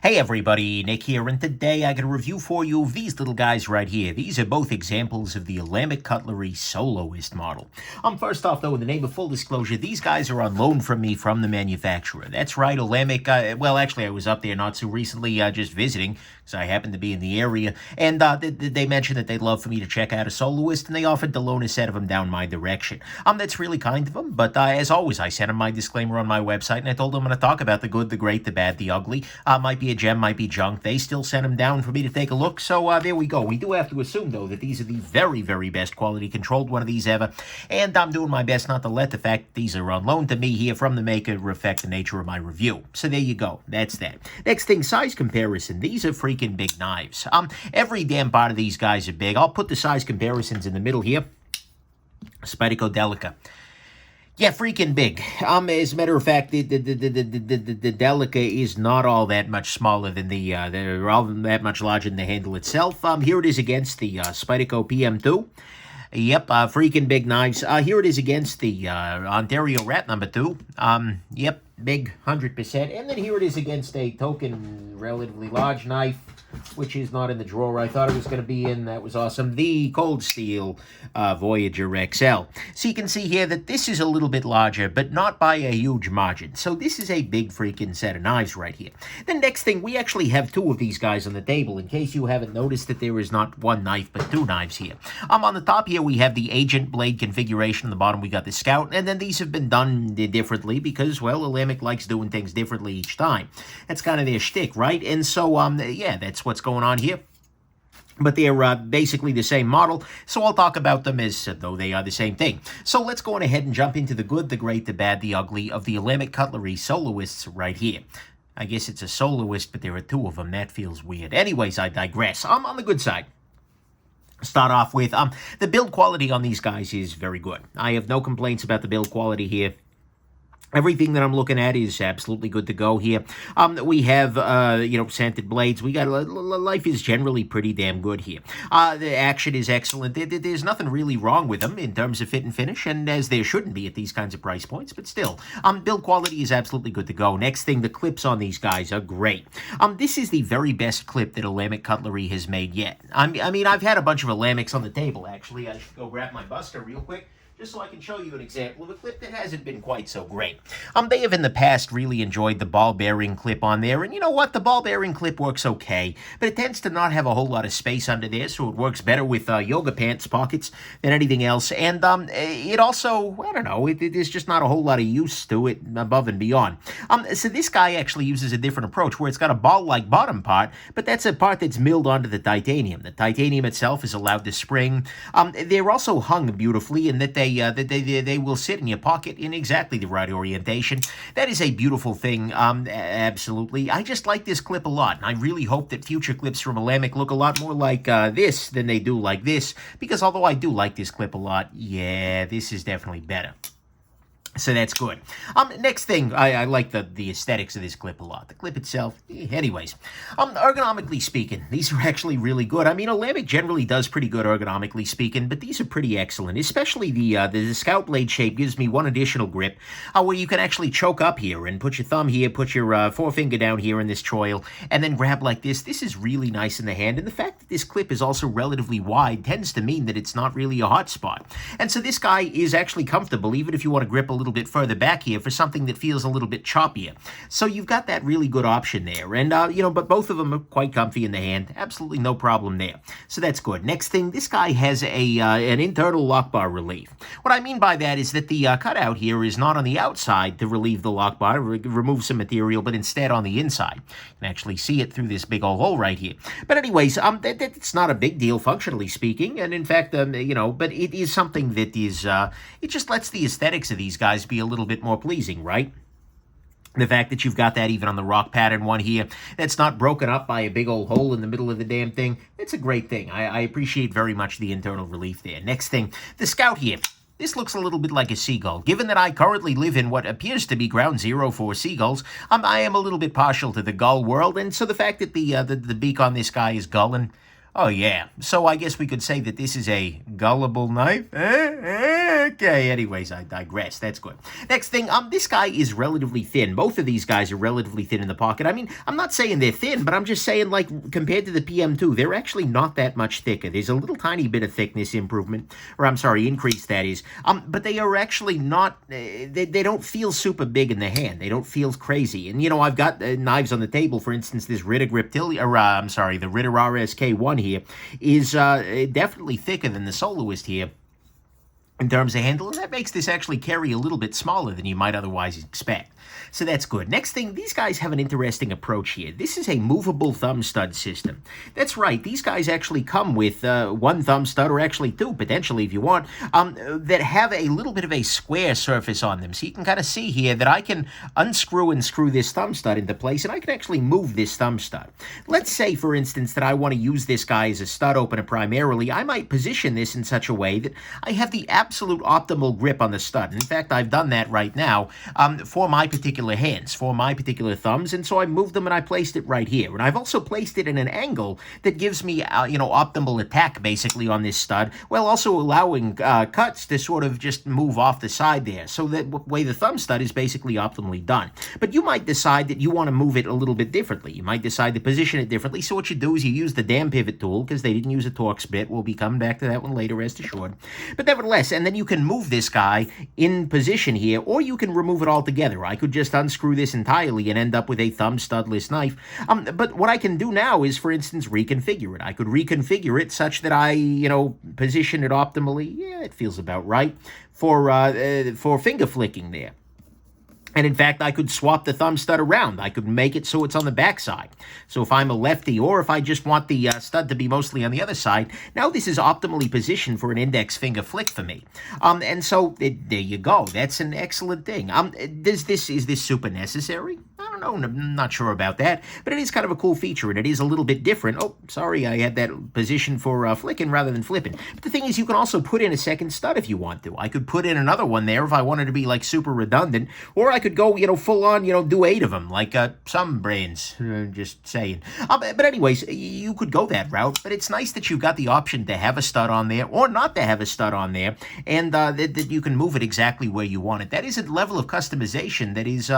Hey everybody, Nick here, and today I got a review for you of these little guys right here. These are both examples of the Olamic Cutlery Soloist model. First off though, in the name of full disclosure, these guys are on loan from me from the manufacturer. That's right, Olamic, well actually I was up there not so recently just visiting, because I happened to be in the area, and they mentioned that they'd love for me to check out a Soloist, and they offered to loan a set of them down my direction. That's really kind of them, but as always, I sent them my disclaimer on my website, and I told them I'm going to talk about the good, the great, the bad, the ugly. Might be a gem, might be junk. They still sent them down for me to take a look, so there we go. We do have to assume, though, that these are the very, very best quality controlled one of these ever, and I'm doing my best not to let the fact that these are on loan to me here from the maker affect the nature of my review. So there you go. That's that. Next thing, size comparison. These are freaking big knives. Every damn part of these guys are big. I'll put the size comparisons in the middle here. Spyderco Delica. Yeah, freaking big. As a matter of fact, the Delica is not all that much smaller than they're all that much larger than the handle itself. Here it is against the Spyderco PM2. Yep, freaking big knives. Here it is against the Ontario Rat number 2. Yep, big, 100%. And then here it is against a token, relatively large knife, which is not in the drawer I thought it was going to be in. That was awesome. The Cold Steel Voyager XL. So you can see here that this is a little bit larger, but not by a huge margin. So this is a big freaking set of knives right here. The next thing, we actually have two of these guys on the table, in case you haven't noticed that there is not one knife, but two knives here. On the top here, we have the Agent blade configuration. On the bottom, we got the Scout. And then these have been done differently because, well, Olamic likes doing things differently each time. That's kind of their shtick, right? And so, yeah, that's what's going on here. But they're basically the same model, so I'll talk about them as though they are the same thing. So let's go on ahead and jump into the good, the great, the bad, the ugly of the Olamic Cutlery Soloists right here. I guess it's a soloist, but there are two of them. That feels weird. Anyways, I digress. On the good side. Start off with, the build quality on these guys is very good. I have no complaints about the build quality here. Everything that I'm looking at is absolutely good to go here. We have, scented blades. We got, life is generally pretty damn good here. The action is excellent. There's nothing really wrong with them in terms of fit and finish, and as there shouldn't be at these kinds of price points, but still, build quality is absolutely good to go. Next thing, the clips on these guys are great. This is the very best clip that Olamic Cutlery has made yet. I mean, I've had a bunch of Olamics on the table, actually. I should go grab my Buster real quick, just so I can show you an example of a clip that hasn't been quite so great. They have in the past really enjoyed the ball bearing clip on there, and you know what? The ball bearing clip works okay, but it tends to not have a whole lot of space under there, so it works better with yoga pants pockets than anything else, and it also, I don't know, there's just not a whole lot of use to it above and beyond. So this guy actually uses a different approach, where it's got a ball-like bottom part, but that's a part that's milled onto the titanium. The titanium itself is allowed to spring. They're also hung beautifully in that they will sit in your pocket in exactly the right orientation. That is a beautiful thing, absolutely. I just like this clip a lot, and I really hope that future clips from Olamic look a lot more like this than they do like this, because although I do like this clip a lot, yeah, this is definitely better. So that's good. Next thing, I like the aesthetics of this clip a lot. The clip itself, anyways. Ergonomically speaking, these are actually really good. I mean, Olamic generally does pretty good ergonomically speaking, but these are pretty excellent. Especially the Scout blade shape gives me one additional grip, where you can actually choke up here and put your thumb here, put your forefinger down here in this choil, and then grab like this. This is really nice in the hand, and the fact that this clip is also relatively wide tends to mean that it's not really a hot spot. And so this guy is actually comfortable, even if you want to grip a little bit further back here for something that feels a little bit choppier. So you've got that really good option there. And, but both of them are quite comfy in the hand. Absolutely no problem there. So that's good. Next thing, this guy has an internal lock bar relief. What I mean by that is that the cutout here is not on the outside to relieve the lock bar, remove some material, but instead on the inside. You can actually see it through this big old hole right here. But anyways, it's not a big deal functionally speaking. And in fact, but it is something that is, it just lets the aesthetics of these guys be a little bit more pleasing, right? The fact that you've got that even on the rock pattern one here, that's not broken up by a big old hole in the middle of the damn thing, it's a great thing. I appreciate very much the internal relief there. Next thing, the Scout here. This looks a little bit like a seagull. Given that I currently live in what appears to be ground zero for seagulls, I am a little bit partial to the gull world, and so the fact that the beak on this guy is gull, and Oh, yeah. So I guess we could say that this is a gullible knife. Okay, anyways, I digress. That's good. Next thing, this guy is relatively thin. Both of these guys are relatively thin in the pocket. I mean, I'm not saying they're thin, but I'm just saying, like, compared to the PM2, they're actually not that much thicker. There's a little tiny bit of thickness improvement, or I'm sorry, increase, that is. But they are actually not, they don't feel super big in the hand. They don't feel crazy. And, you know, I've got knives on the table. For instance, this Ritter the Ritter RSK1 here is definitely thicker than the Soloist here in terms of handle, and that makes this actually carry a little bit smaller than you might otherwise expect. So that's good. Next thing, these guys have an interesting approach here. This is a movable thumb stud system. That's right, these guys actually come with one thumb stud, or actually two, potentially, if you want, that have a little bit of a square surface on them. So you can kind of see here that I can unscrew and screw this thumb stud into place, and I can actually move this thumb stud. Let's say, for instance, that I want to use this guy as a stud opener primarily. I might position this in such a way that I have the absolute optimal grip on the stud. In fact, I've done that right now for my particular hands, for my particular thumbs, and so I moved them and I placed it right here. And I've also placed it in an angle that gives me, optimal attack basically on this stud, while also allowing cuts to sort of just move off the side there. So that way the thumb stud is basically optimally done. But you might decide that you want to move it a little bit differently. You might decide to position it differently. So what you do is you use the damn pivot tool, because they didn't use a Torx bit. We'll be coming back to that one later, rest assured. But nevertheless, and then you can move this guy in position here, or you can remove it altogether. I could just unscrew this entirely and end up with a thumb studless knife. But what I can do now is, for instance, reconfigure it. I could reconfigure it such that I, position it optimally. Yeah, it feels about right for finger flicking there. And in fact, I could swap the thumb stud around. I could make it so it's on the back side. So if I'm a lefty, or if I just want the stud to be mostly on the other side, now this is optimally positioned for an index finger flick for me. And so there you go. That's an excellent thing. Is this super necessary? I don't know. I'm not sure about that. But it is kind of a cool feature, and it is a little bit different. Oh, sorry, I had that position for flicking rather than flipping. But the thing is, you can also put in a second stud if you want to. I could put in another one there if I wanted to be, like, super redundant, or I could go, full on, do 8 of them, like some brains, just saying. But anyways, you could go that route, but it's nice that you've got the option to have a stud on there, or not to have a stud on there, and that you can move it exactly where you want it. That is a level of customization that is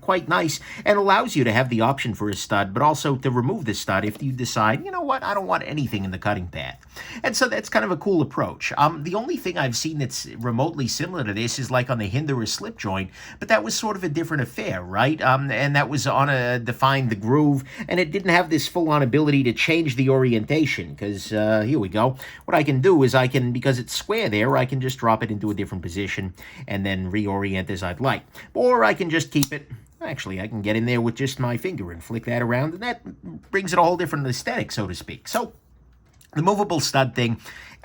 quite nice, and allows you to have the option for a stud, but also to remove the stud if you decide, you know what, I don't want anything in the cutting path. And so that's kind of a cool approach. The only thing I've seen that's remotely similar to this is like on the hinder or slip joint, but that was sort of a different affair, right? And that was on define the groove, and it didn't have this full-on ability to change the orientation, because here we go. What I can do is because it's square there, I can just drop it into a different position and then reorient as I'd like. Or I can just keep it. Actually, I can get in there with just my finger and flick that around, and that brings it a whole different aesthetic, so to speak. So the movable stud thing,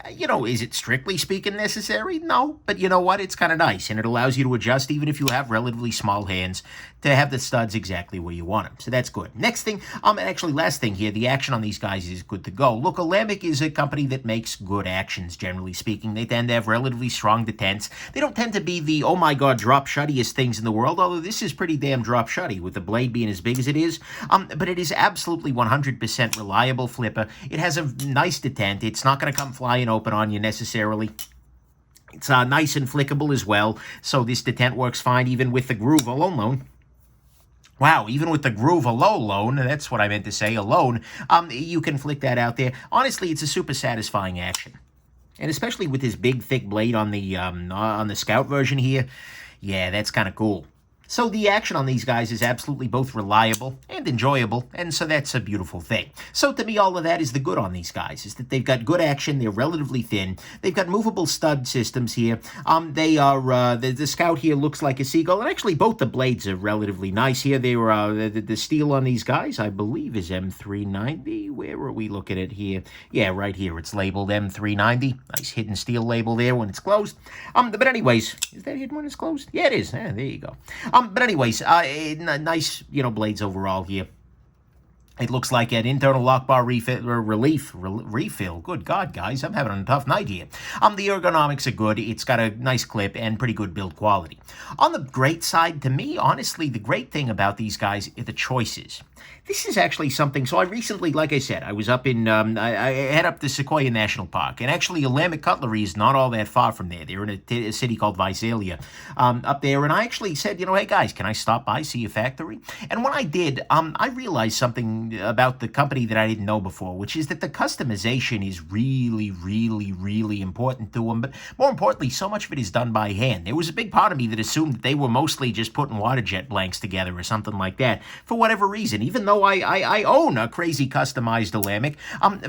is it strictly speaking necessary? No, but you know what? It's kind of nice, and it allows you to adjust, even if you have relatively small hands, to have the studs exactly where you want them. So that's good. Next thing, and actually last thing here, the action on these guys is good to go. Look, Olamic is a company that makes good actions, generally speaking. They tend to have relatively strong detents. They don't tend to be the, oh my god, drop shuttiest things in the world, although this is pretty damn drop shutty, with the blade being as big as it is. But it is absolutely 100% reliable flipper. It has a nice detent. It's not going to come flying open on you necessarily. It's nice and flickable as well, so this detent works fine even with the groove alone. Wow, even with the groove alone, that's what I meant to say, alone, you can flick that out there. Honestly, it's a super satisfying action. And especially with this big, thick blade on the Scout version here, yeah, that's kind of cool. So the action on these guys is absolutely both reliable and enjoyable, and so that's a beautiful thing. So to me, all of that is the good on these guys, is that they've got good action, they're relatively thin, they've got movable stud systems here, they are, the Scout here looks like a seagull, and actually both the blades are relatively nice here. They were, the steel on these guys, I believe, is M390. Where are we looking at here? Yeah, right here, it's labeled M390. Nice hidden steel label there when it's closed. But anyways, is that hidden when it's closed? Yeah, it is. There you go. But anyways, nice, blades overall here. It looks like an internal lock bar refill. Good God, guys, I'm having a tough night here. The ergonomics are good. It's got a nice clip and pretty good build quality. On the great side, to me, honestly, the great thing about these guys are the choices. This is actually something, so I recently, like I said, I was up in, I head up to Sequoia National Park, and actually Olamic Cutlery is not all that far from there. They're in a city called Visalia up there, and I actually said, hey guys, can I stop by, see a factory? And when I did, I realized something about the company that I didn't know before, which is that the customization is really, really, really important to them, but more importantly, so much of it is done by hand. There was a big part of me that assumed that they were mostly just putting water jet blanks together or something like that, for whatever reason, even though I own a crazy customized Olamic.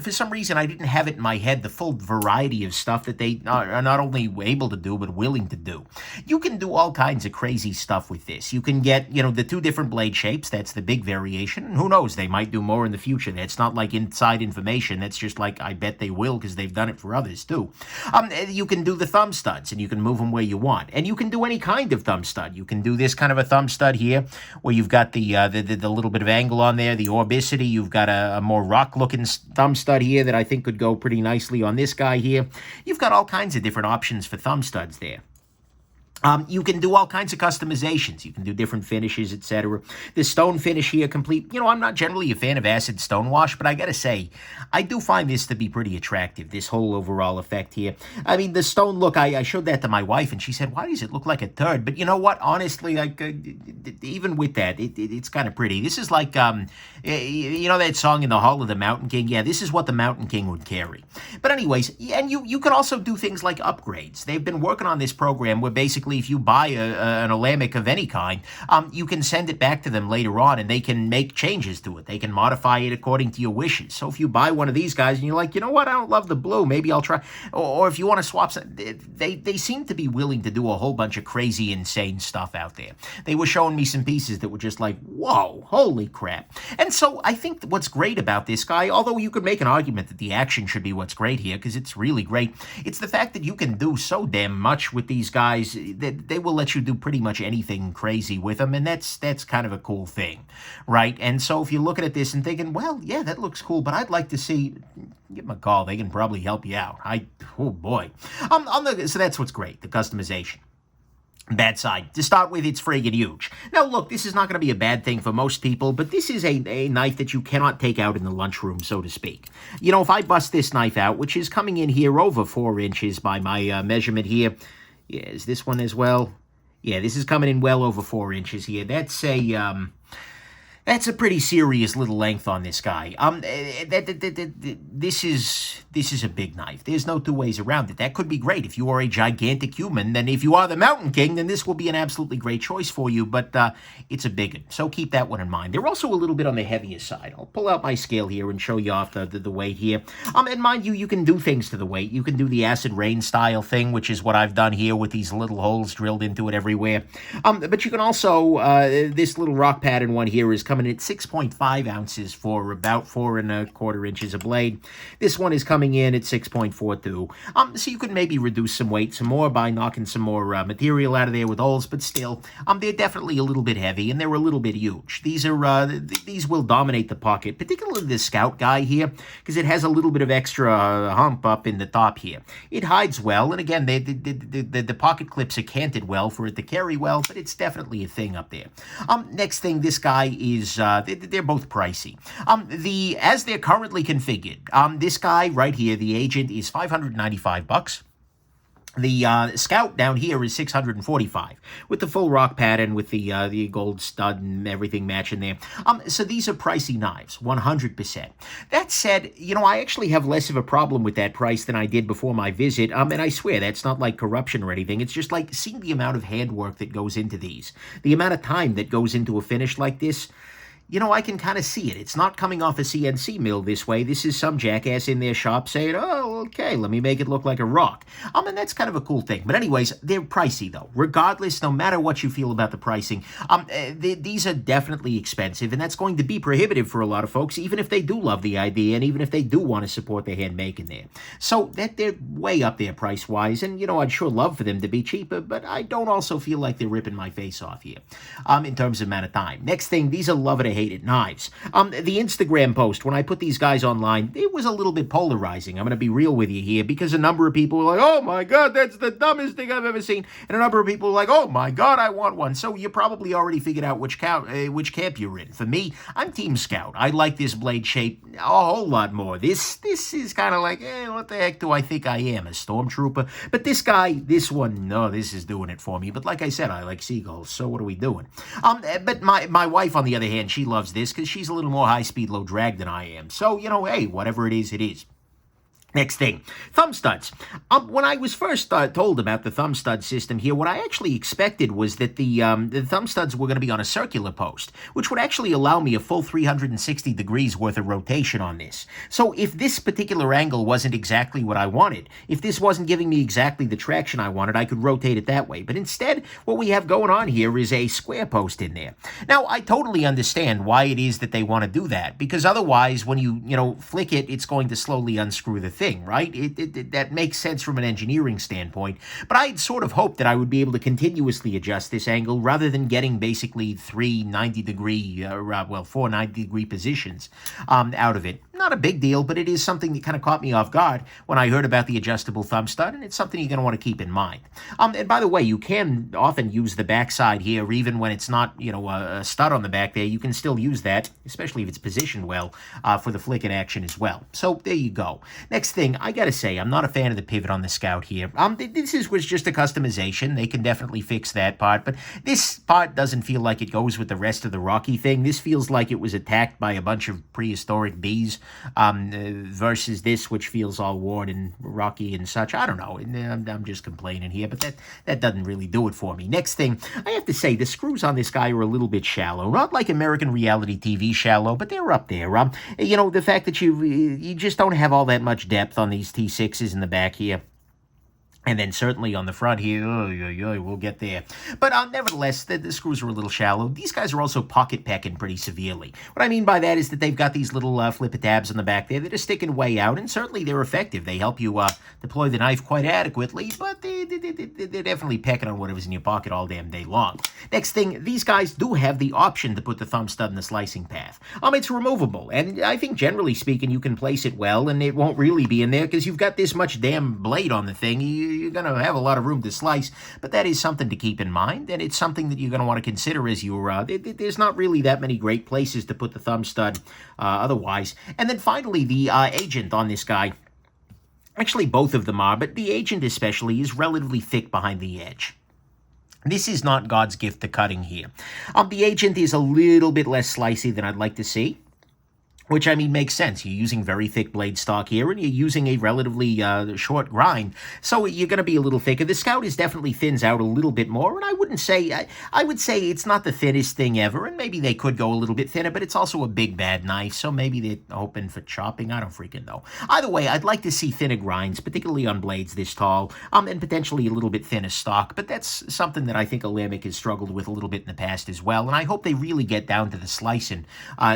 For some reason, I didn't have it in my head, the full variety of stuff that they are not only able to do, but willing to do. You can do all kinds of crazy stuff with this. You can get, the 2 different blade shapes. That's the big variation. And who knows, they might do more in the future. That's not like inside information. That's just like, I bet they will, because they've done it for others, too. You can do the thumb studs, and you can move them where you want. And you can do any kind of thumb stud. You can do this kind of a thumb stud here, where you've got the little bit of angle on there, the orbicity. You've got a more rock-looking thumb stud here that I think could go pretty nicely on this guy here. You've got all kinds of different options for thumb studs there. You can do all kinds of customizations. You can do different finishes, etc. The stone finish here, complete. I'm not generally a fan of acid stone wash, but I gotta say, I do find this to be pretty attractive, this whole overall effect here. I mean, the stone look, I showed that to my wife, and she said, why does it look like a turd? But you know what? Honestly, like, even with that, it's kind of pretty. This is like, that song in the Hall of the Mountain King? Yeah, this is what the Mountain King would carry. But anyways, and you can also do things like upgrades. They've been working on this program where basically if you buy an Olamic of any kind, you can send it back to them later on, and they can make changes to it. They can modify it according to your wishes. So if you buy one of these guys and you're like, you know what, I don't love the blue, maybe I'll try, or if you want to swap, they seem to be willing to do a whole bunch of crazy, insane stuff out there. They were showing me some pieces that were just like, whoa, holy crap. And so I think what's great about this guy, although you could make an argument that the action should be what's great here, because it's really great, it's the fact that you can do so damn much with these guys that they will let you do pretty much anything crazy with them, and that's kind of a cool thing, right? And so if you're looking at this and thinking, well, yeah, that looks cool, but I'd like to see, give them a call. They can probably help you out. Oh boy. So that's what's great, the customization. Bad side. To start with, it's friggin' huge. Now, look, this is not going to be a bad thing for most people, but this is a knife that you cannot take out in the lunchroom, so to speak. If I bust this knife out, which is coming in here over 4 inches by my measurement here. Yeah, is this one as well? Yeah, this is coming in well over 4 inches here. That's a pretty serious little length on this guy. This is a big knife. There's no 2 ways around it. That could be great. If you are a gigantic human, then if you are the Mountain King, then this will be an absolutely great choice for you, but it's a big one. So keep that one in mind. They're also a little bit on the heavier side. I'll pull out my scale here and show you off the weight here. And mind you, you can do things to the weight. You can do the acid rain style thing, which is what I've done here with these little holes drilled into it everywhere. But you can also, this little rock pattern one here is coming at 6.5 ounces for about 4 1/4 inches of blade. This one is coming in at 6.42. So you could maybe reduce some weight some more by knocking some more material out of there with holes, but still, they're definitely a little bit heavy, and they're a little bit huge. These will dominate the pocket, particularly the Scout guy here, because it has a little bit of extra hump up in the top here. It hides well, and again, the pocket clips are canted well for it to carry well, but it's definitely a thing up there. Next thing, this guy is, they're both pricey. As they're currently configured, this guy right here, the Agent, is $595. The Scout down here is $645 with the full rock pattern with the gold stud and everything matching there. So these are pricey knives, 100%. That said, I actually have less of a problem with that price than I did before my visit. And I swear that's not like corruption or anything. It's just like seeing the amount of handwork that goes into these, the amount of time that goes into a finish like this. I can kind of see it. It's not coming off a CNC mill this way. This is some jackass in their shop saying, oh, okay, let me make it look like a rock. And that's kind of a cool thing. But anyways, they're pricey, though. Regardless, no matter what you feel about the pricing, these are definitely expensive, and that's going to be prohibitive for a lot of folks, even if they do love the idea and even if they do want to support the handmaking there. So they're way up there price-wise, and, I'd sure love for them to be cheaper, but I don't also feel like they're ripping my face off here in terms of amount of time. Next thing, these are love it love-it-hate-it knives. The Instagram post, when I put these guys online, it was a little bit polarizing. I'm going to be real with you here, because a number of people were like, oh my God, that's the dumbest thing I've ever seen. And a number of people were like, oh my God, I want one. So you probably already figured out which camp you're in. For me, I'm Team Scout. I like this blade shape a whole lot more. This is kind of like, what the heck do I think I am, a stormtrooper? But this guy, this one, no, this is doing it for me. But like I said, I like seagulls, so what are we doing? But my wife, on the other hand, she loves this because she's a little more high-speed, low-drag than I am. So, hey, whatever it is, it is. Next thing, thumb studs. When I was first told about the thumb stud system here, what I actually expected was that the thumb studs were going to be on a circular post, which would actually allow me a full 360 degrees worth of rotation on this. So if this particular angle wasn't exactly what I wanted, if this wasn't giving me exactly the traction I wanted, I could rotate it that way. But instead, what we have going on here is a square post in there. Now, I totally understand why it is that they want to do that, because otherwise, when you flick it, it's going to slowly unscrew the thing, right? That makes sense from an engineering standpoint, but I'd sort of hoped that I would be able to continuously adjust this angle rather than getting basically 4 90-degree positions out of it. Not a big deal, but it is something that kind of caught me off guard when I heard about the adjustable thumb stud, and it's something you're going to want to keep in mind. And by the way, you can often use the backside here, even when it's not, a stud on the back there. You can still use that, especially if it's positioned well, for the flicking action as well. So there you go. Next thing, I got to say, I'm not a fan of the pivot on the Scout here. This was just a customization. They can definitely fix that part, but this part doesn't feel like it goes with the rest of the Rocky thing. This feels like it was attacked by a bunch of prehistoric bees. Versus this, which feels all worn and rocky and such. I don't know. I'm just complaining here, but that doesn't really do it for me. Next thing, I have to say, the screws on this guy are a little bit shallow. Not like American reality TV shallow, but they're up there. The fact that you just don't have all that much depth on these T6s in the back here. And then certainly on the front here, we'll get there. But nevertheless, the screws are a little shallow. These guys are also pocket pecking pretty severely. What I mean by that is that they've got these little flipper tabs on the back there that are sticking way out, and certainly they're effective. They help you deploy the knife quite adequately, but they're definitely pecking on whatever's in your pocket all damn day long. Next thing, these guys do have the option to put the thumb stud in the slicing path. It's removable, and I think generally speaking, you can place it well, and it won't really be in there because you've got this much damn blade on the thing. You're going to have a lot of room to slice, but that is something to keep in mind, and it's something that you're going to want to consider as you're, there's not really that many great places to put the thumb stud otherwise. And then finally, the agent on this guy, actually both of them are, but the agent especially is relatively thick behind the edge. This is not God's gift to cutting here. The agent is a little bit less slicey than I'd like to see, which, makes sense. You're using very thick blade stock here, and you're using a relatively short grind, so you're going to be a little thicker. The Scout is definitely thins out a little bit more, and I would say it's not the thinnest thing ever, and maybe they could go a little bit thinner, but it's also a big, bad knife, so maybe they're hoping for chopping. I don't freaking know. Either way, I'd like to see thinner grinds, particularly on blades this tall, and potentially a little bit thinner stock, but that's something that I think Olamic has struggled with a little bit in the past as well, and I hope they really get down to the slicing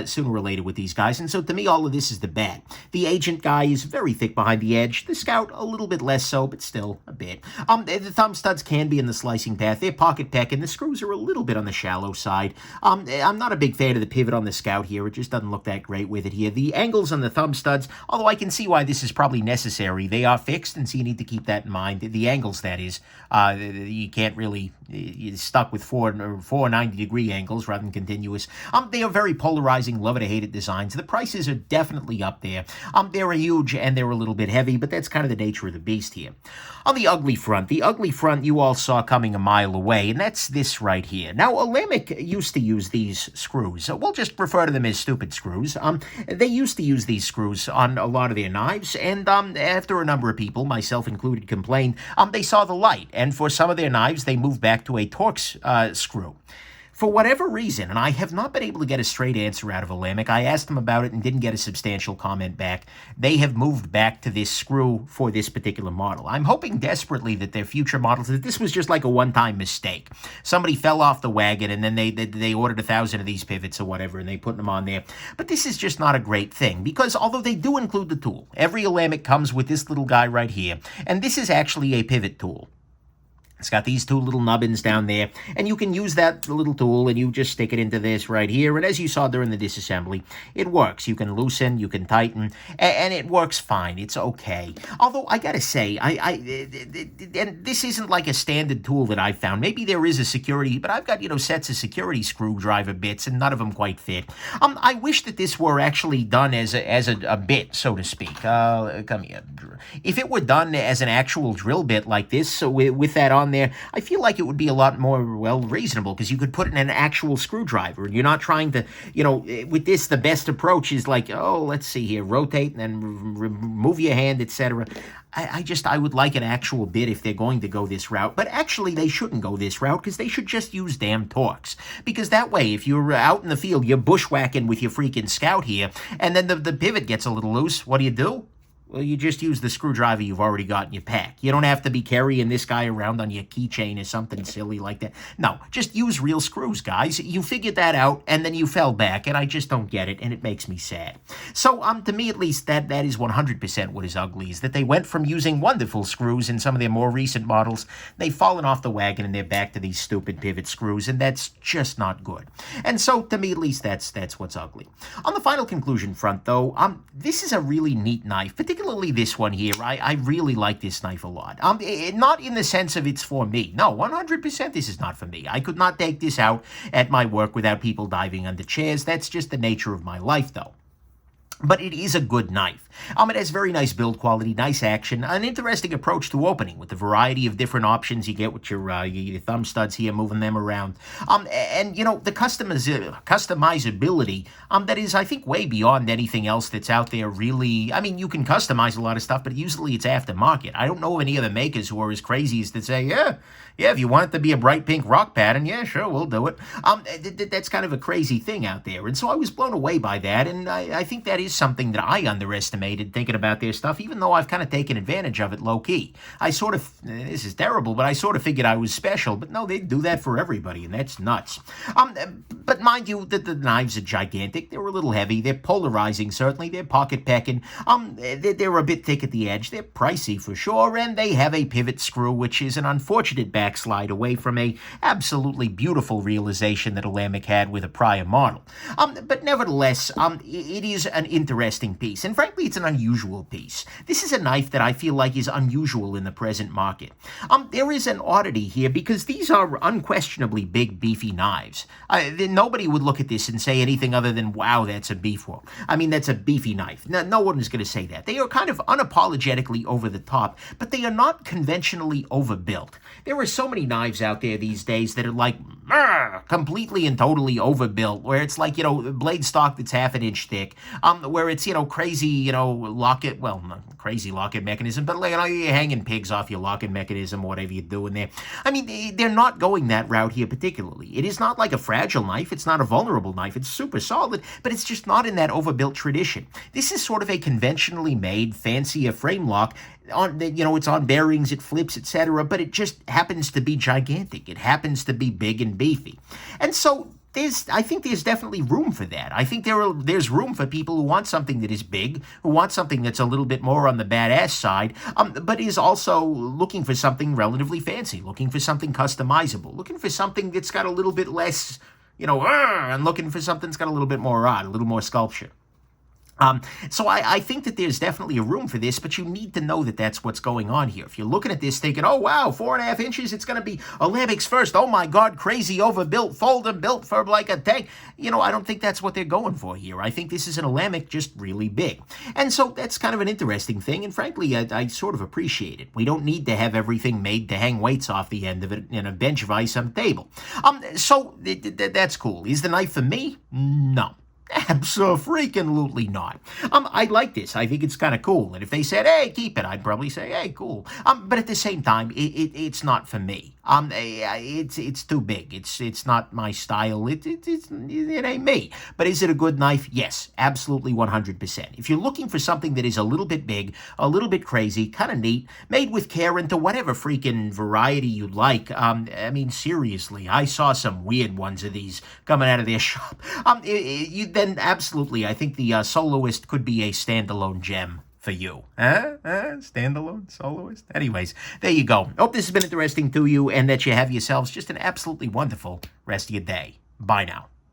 sooner or later with these guys. And so to me, all of this is the bad. The agent guy is very thick behind the edge. The Scout, a little bit less so, but still a bit. The thumb studs can be in the slicing path. They're pocket pecking. The screws are a little bit on the shallow side. I'm not a big fan of the pivot on the Scout here. It just doesn't look that great with it here. The angles on the thumb studs, although I can see why this is probably necessary, they are fixed, and so you need to keep that in mind. The angles, that is. You can't really, you're stuck with four 90-degree angles rather than continuous. They are very polarizing, love it or hate it designs. The prices are definitely up there. They're huge and they're a little bit heavy, but that's kind of the nature of the beast here. On the ugly front you all saw coming a mile away, and that's this right here. Now, Olamic used to use these screws. We'll just refer to them as stupid screws. They used to use these screws on a lot of their knives, and after a number of people, myself included, complained, they saw the light, and for some of their knives, they moved back to a Torx screw. For whatever reason, and I have not been able to get a straight answer out of Olamic, I asked them about it and didn't get a substantial comment back, they have moved back to this screw for this particular model. I'm hoping desperately that their future models, that this was just like a one-time mistake. Somebody fell off the wagon and then they ordered 1,000 of these pivots or whatever and they put them on there. But this is just not a great thing, because although they do include the tool, every Olamic comes with this little guy right here, and this is actually a pivot tool. It's got these two little nubbins down there, and you can use that little tool and you just stick it into this right here. And as you saw during the disassembly, it works. You can loosen, you can tighten, and it works fine. It's okay. Although I gotta say, and this isn't like a standard tool that I've found. Maybe there is a security, but I've got, sets of security screwdriver bits, and none of them quite fit. I wish that this were actually done as a bit, so to speak. Come here. If it were done as an actual drill bit like this, so with that on there, I feel like it would be a lot more, well, reasonable, because you could put in an actual screwdriver. You're not trying to, with this, the best approach is like, oh, let's see here, rotate and then remove your hand, etc. I would like an actual bit if they're going to go this route. But actually, they shouldn't go this route, because they should just use damn Torx. Because that way, if you're out in the field, you're bushwhacking with your freaking Scout here, and then the pivot gets a little loose, what do? Well, you just use the screwdriver you've already got in your pack. You don't have to be carrying this guy around on your keychain or something silly like that. No, just use real screws, guys. You figured that out, and then you fell back, and I just don't get it, and it makes me sad. So, to me at least, that is 100% what is ugly, is that they went from using wonderful screws in some of their more recent models, they've fallen off the wagon, and they're back to these stupid pivot screws, and that's just not good. And so, to me at least, that's what's ugly. On the final conclusion front, though, this is a really neat knife, particularly this one here. I really like this knife a lot. Not in the sense of it's for me. No, 100% this is not for me. I could not take this out at my work without people diving under chairs. That's just the nature of my life, though. But it is a good knife. It has very nice build quality, nice action, an interesting approach to opening with the variety of different options you get with your thumb studs here, moving them around. And, the customizability, that is, I think, way beyond anything else that's out there, really. I mean, you can customize a lot of stuff, but usually it's aftermarket. I don't know of any other makers who are as crazy as to say, yeah, if you want it to be a bright pink rock pattern, yeah, sure, we'll do it. That's kind of a crazy thing out there. And so I was blown away by that, and I think that is something that I underestimated thinking about their stuff, even though I've kind of taken advantage of it low-key. I sort of, this is terrible, but I sort of figured I was special, but no, they do that for everybody, and that's nuts. But mind you, the knives are gigantic. They're a little heavy. They're polarizing, certainly. They're pocket-pecking. They're a bit thick at the edge. They're pricey for sure, and they have a pivot screw, which is an unfortunate backslide away from a absolutely beautiful realization that Olamic had with a prior model. But nevertheless, it is an interesting piece, and frankly, it's an unusual piece. This is a knife that I feel like is unusual in the present market. There is an oddity here, because these are unquestionably big, beefy knives. Nobody would look at this and say anything other than, wow, that's a beef one. I mean, that's a beefy knife. No one is going to say that. They are kind of unapologetically over the top, but they are not conventionally overbuilt. There are so many knives out there these days that are like, completely and totally overbuilt, where it's like, blade stock that's half an inch thick, where it's, crazy, locket, well, not crazy locket mechanism, but like, you're hanging pigs off your locket mechanism, whatever you're doing there. I mean, they're not going that route here particularly. It is not like a fragile knife. It's not a vulnerable knife. It's super solid, but it's just not in that overbuilt tradition. This is sort of a conventionally made, fancier frame lock. It's on bearings, it flips, etc., but it just happens to be gigantic. It happens to be big and beefy. And so I think there's definitely room for that. I think there's room for people who want something that is big, who want something that's a little bit more on the badass side, but is also looking for something relatively fancy, looking for something customizable, looking for something that's got a little bit less, and looking for something that's got a little bit more a little more sculpture. So I think that there's definitely a room for this, but you need to know that that's what's going on here. If you're looking at this thinking, oh, wow, 4.5 inches, it's going to be Olamic's first, oh, my God, crazy overbuilt, folder built for like a tank. I don't think that's what they're going for here. I think this is an Olamic just really big. And so that's kind of an interesting thing, and frankly, I sort of appreciate it. We don't need to have everything made to hang weights off the end of it in a bench vise on the table. So that's cool. Is the knife for me? No. Abso-freaking-lutely not. I like this. I think it's kind of cool. And if they said, hey, keep it, I'd probably say, hey, cool. But at the same time, it's not for me. It's too big. It's not my style. It ain't me. But is it a good knife? Yes, absolutely 100%. If you're looking for something that is a little bit big, a little bit crazy, kind of neat, made with care into whatever freaking variety you like, I mean, seriously, I saw some weird ones of these coming out of their shop. Then absolutely, I think the Soloist could be a standalone gem for you. Standalone soloist? Anyways, there you go. Hope this has been interesting to you and that you have yourselves just an absolutely wonderful rest of your day. Bye now.